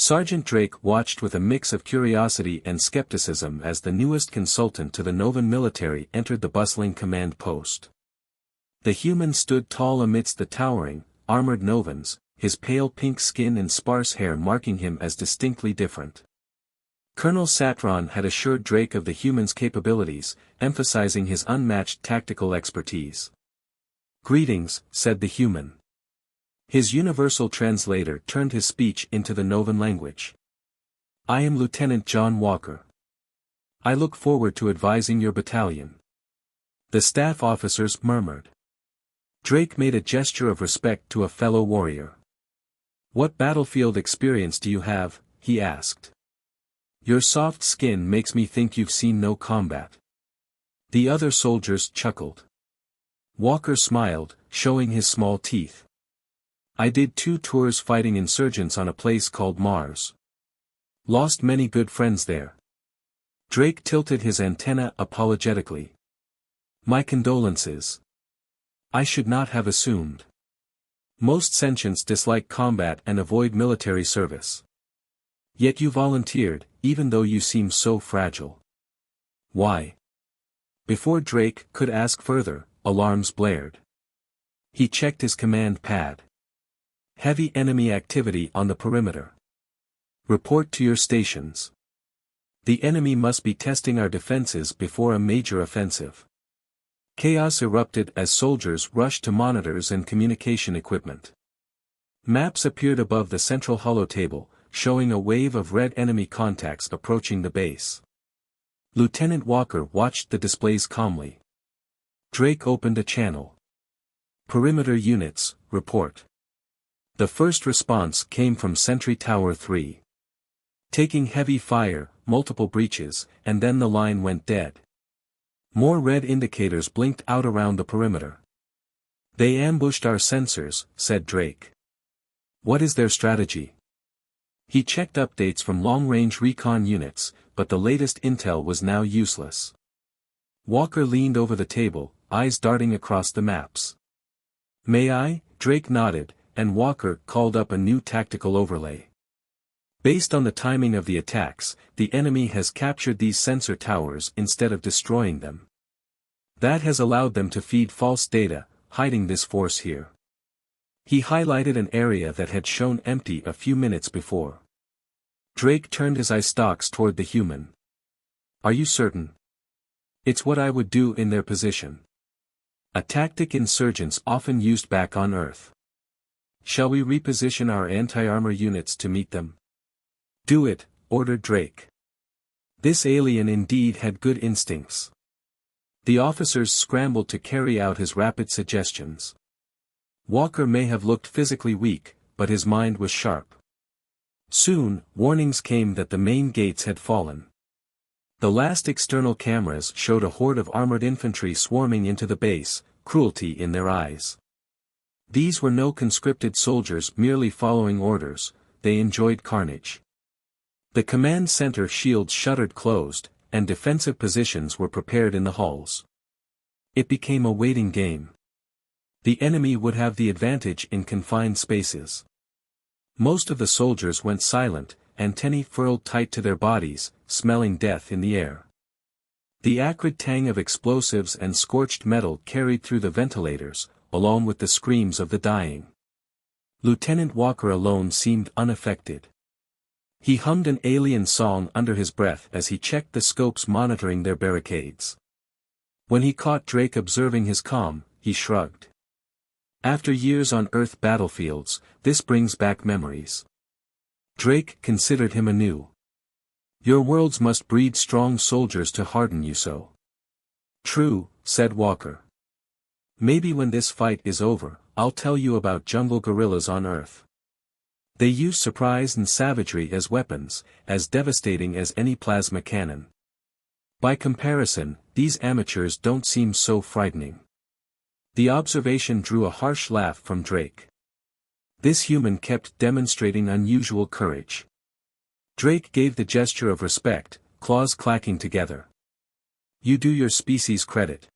Sergeant Drake watched with a mix of curiosity and skepticism as the newest consultant to the Novan military entered the bustling command post. The human stood tall amidst the towering, armored Novans, his pale pink skin and sparse hair marking him as distinctly different. Colonel Satron had assured Drake of the human's capabilities, emphasizing his unmatched tactical expertise. "Greetings," said the human. His universal translator turned his speech into the Novan language. "I am Lieutenant John Walker. I look forward to advising your battalion." The staff officers murmured. Drake made a gesture of respect to a fellow warrior. "What battlefield experience do you have?" he asked. "Your soft skin makes me think you've seen no combat." The other soldiers chuckled. Walker smiled, showing his small teeth. "I did 2 tours fighting insurgents on a place called Mars. Lost many good friends there." Drake tilted his antenna apologetically. "My condolences. I should not have assumed. Most sentients dislike combat and avoid military service. Yet you volunteered, even though you seem so fragile. Why?" Before Drake could ask further, alarms blared. He checked his command pad. "Heavy enemy activity on the perimeter. Report to your stations. The enemy must be testing our defenses before a major offensive." Chaos erupted as soldiers rushed to monitors and communication equipment. Maps appeared above the central holotable, showing a wave of red enemy contacts approaching the base. Lieutenant Walker watched the displays calmly. Drake opened a channel. "Perimeter units, report." The first response came from Sentry Tower 3. "Taking heavy fire, multiple breaches, and then the line went dead. More red indicators blinked out around the perimeter." "They ambushed our sensors," said Drake. "What is their strategy?" He checked updates from long-range recon units, but the latest intel was now useless. Walker leaned over the table, eyes darting across the maps. "May I?" Drake nodded, and Walker called up a new tactical overlay. "Based on the timing of the attacks, the enemy has captured these sensor towers instead of destroying them. That has allowed them to feed false data, hiding this force here." He highlighted an area that had shown empty a few minutes before. Drake turned his eye stalks toward the human. "Are you certain?" "It's what I would do in their position. A tactic insurgents often used back on Earth. Shall we reposition our anti-armor units to meet them?" "Do it," ordered Drake. This alien indeed had good instincts. The officers scrambled to carry out his rapid suggestions. Walker may have looked physically weak, but his mind was sharp. Soon, warnings came that the main gates had fallen. The last external cameras showed a horde of armored infantry swarming into the base, cruelty in their eyes. These were no conscripted soldiers merely following orders, they enjoyed carnage. The command center shields shuttered closed, and defensive positions were prepared in the halls. It became a waiting game. The enemy would have the advantage in confined spaces. Most of the soldiers went silent, antennae furled tight to their bodies, smelling death in the air. The acrid tang of explosives and scorched metal carried through the ventilators, along with the screams of the dying. Lieutenant Walker alone seemed unaffected. He hummed an alien song under his breath as he checked the scopes monitoring their barricades. When he caught Drake observing his calm, he shrugged. After years on Earth battlefields, this brings back memories. Drake considered him anew. "Your worlds must breed strong soldiers to harden you so." "True," said Walker. "Maybe when this fight is over, I'll tell you about jungle gorillas on Earth. They use surprise and savagery as weapons, as devastating as any plasma cannon. By comparison, these amateurs don't seem so frightening." The observation drew a harsh laugh from Drake. This human kept demonstrating unusual courage. Drake gave the gesture of respect, claws clacking together. "You do your species credit.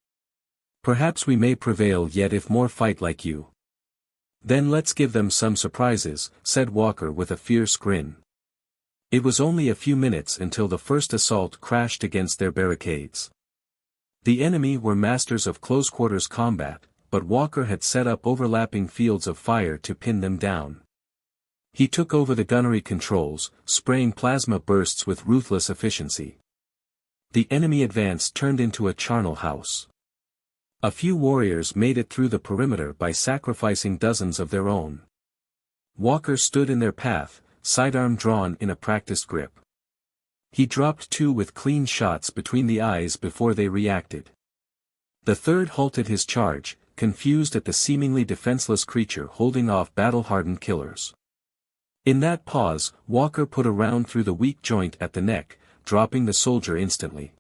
Perhaps we may prevail yet if more fight like you." "Then let's give them some surprises," said Walker with a fierce grin. It was only a few minutes until the first assault crashed against their barricades. The enemy were masters of close-quarters combat, but Walker had set up overlapping fields of fire to pin them down. He took over the gunnery controls, spraying plasma bursts with ruthless efficiency. The enemy advance turned into a charnel house. A few warriors made it through the perimeter by sacrificing dozens of their own. Walker stood in their path, sidearm drawn in a practiced grip. He dropped two with clean shots between the eyes before they reacted. The third halted his charge, confused at the seemingly defenseless creature holding off battle-hardened killers. In that pause, Walker put a round through the weak joint at the neck, dropping the soldier instantly.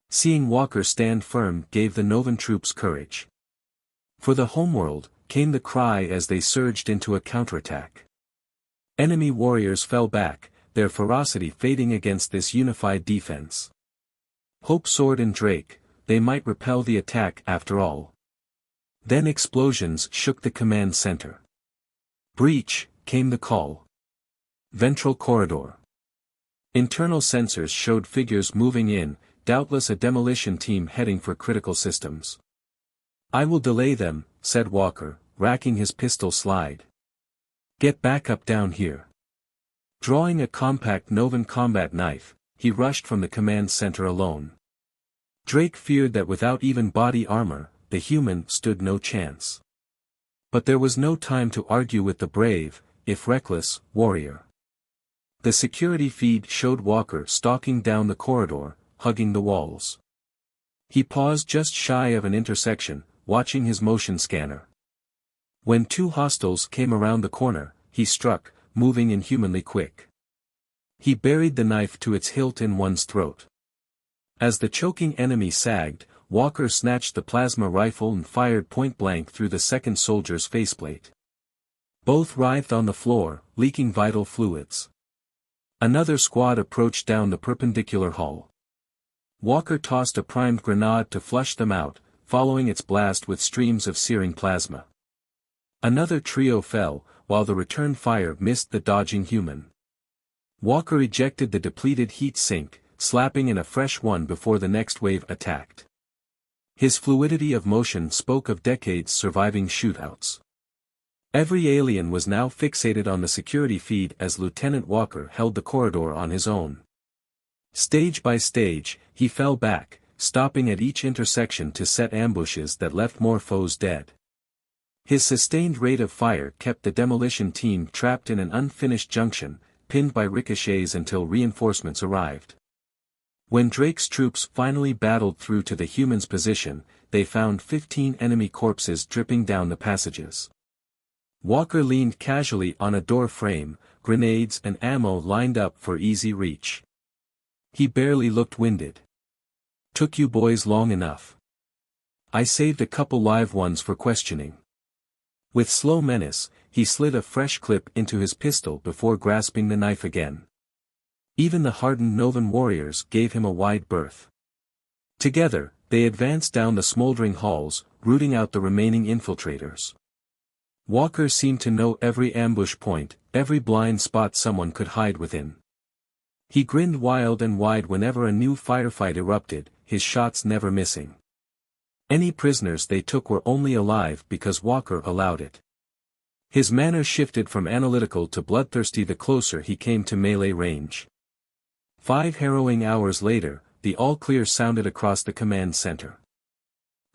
Seeing Walker stand firm gave the Novan troops courage. For the homeworld, came the cry as they surged into a counterattack. Enemy warriors fell back, their ferocity fading against this unified defense. Hope soared in Drake, they might repel the attack after all. Then explosions shook the command center. Breach, came the call. Ventral corridor. Internal sensors showed figures moving in, doubtless a demolition team heading for critical systems. I will delay them, said Walker, racking his pistol slide. Get back up down here. Drawing a compact Novan combat knife, he rushed from the command center alone. Drake feared that without even body armor, the human stood no chance. But there was no time to argue with the brave, if reckless, warrior. The security feed showed Walker stalking down the corridor, hugging the walls. He paused just shy of an intersection, watching his motion scanner. When two hostiles came around the corner, he struck, moving inhumanly quick. He buried the knife to its hilt in one's throat. As the choking enemy sagged, Walker snatched the plasma rifle and fired point-blank through the second soldier's faceplate. Both writhed on the floor, leaking vital fluids. Another squad approached down the perpendicular hall. Walker tossed a primed grenade to flush them out, following its blast with streams of searing plasma. Another trio fell, while the return fire missed the dodging human. Walker ejected the depleted heat sink, slapping in a fresh one before the next wave attacked. His fluidity of motion spoke of decades surviving shootouts. Every alien was now fixated on the security feed as Lieutenant Walker held the corridor on his own. Stage by stage, he fell back, stopping at each intersection to set ambushes that left more foes dead. His sustained rate of fire kept the demolition team trapped in an unfinished junction, pinned by ricochets until reinforcements arrived. When Drake's troops finally battled through to the human's position, they found 15 enemy corpses dripping down the passages. Walker leaned casually on a door frame, grenades and ammo lined up for easy reach. He barely looked winded. Took you boys long enough. I saved a couple live ones for questioning. With slow menace, he slid a fresh clip into his pistol before grasping the knife again. Even the hardened Novan warriors gave him a wide berth. Together, they advanced down the smoldering halls, rooting out the remaining infiltrators. Walker seemed to know every ambush point, every blind spot someone could hide within. He grinned wild and wide whenever a new firefight erupted, his shots never missing. Any prisoners they took were only alive because Walker allowed it. His manner shifted from analytical to bloodthirsty the closer he came to melee range. 5 harrowing hours later, the all-clear sounded across the command center.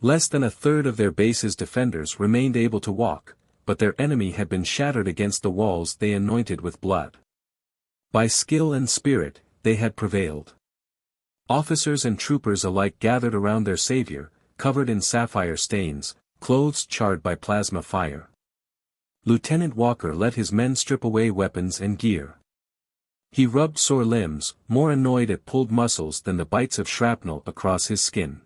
Less than a third of their base's defenders remained able to walk, but their enemy had been shattered against the walls they anointed with blood. By skill and spirit, they had prevailed. Officers and troopers alike gathered around their savior, covered in sapphire stains, clothes charred by plasma fire. Lieutenant Walker let his men strip away weapons and gear. He rubbed sore limbs, more annoyed at pulled muscles than the bites of shrapnel across his skin.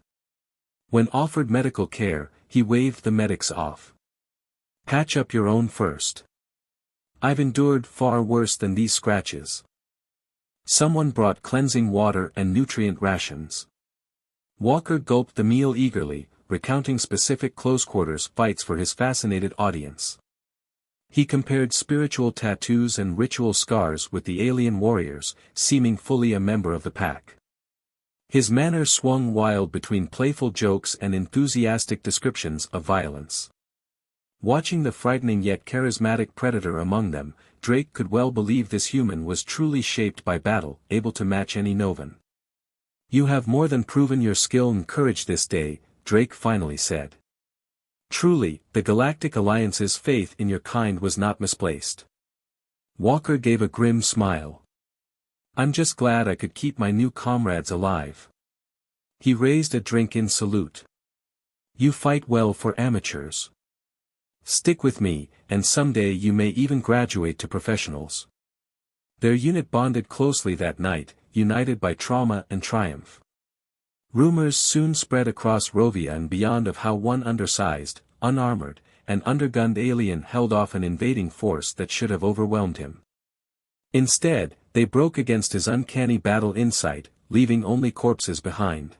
When offered medical care, he waved the medics off. Patch up your own first. I've endured far worse than these scratches. Someone brought cleansing water and nutrient rations. Walker gulped the meal eagerly, recounting specific close-quarters fights for his fascinated audience. He compared spiritual tattoos and ritual scars with the alien warriors, seeming fully a member of the pack. His manner swung wild between playful jokes and enthusiastic descriptions of violence. Watching the frightening yet charismatic predator among them, Drake could well believe this human was truly shaped by battle, able to match any Novan. "You have more than proven your skill and courage this day," Drake finally said. "Truly, the Galactic Alliance's faith in your kind was not misplaced." Walker gave a grim smile. "I'm just glad I could keep my new comrades alive." He raised a drink in salute. "You fight well for amateurs. Stick with me, and someday you may even graduate to professionals." Their unit bonded closely that night, united by trauma and triumph. Rumors soon spread across Rovia and beyond of how one undersized, unarmored, and undergunned alien held off an invading force that should have overwhelmed him. Instead, they broke against his uncanny battle insight, leaving only corpses behind.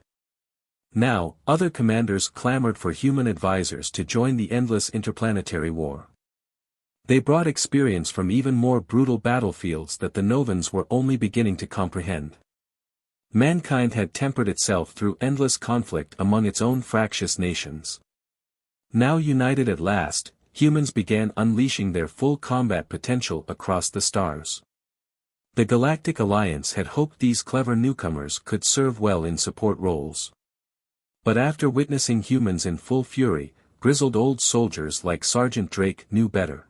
Now, other commanders clamored for human advisors to join the endless interplanetary war. They brought experience from even more brutal battlefields that the Novans were only beginning to comprehend. Mankind had tempered itself through endless conflict among its own fractious nations. Now united at last, humans began unleashing their full combat potential across the stars. The Galactic Alliance had hoped these clever newcomers could serve well in support roles. But after witnessing humans in full fury, grizzled old soldiers like Sergeant Drake knew better.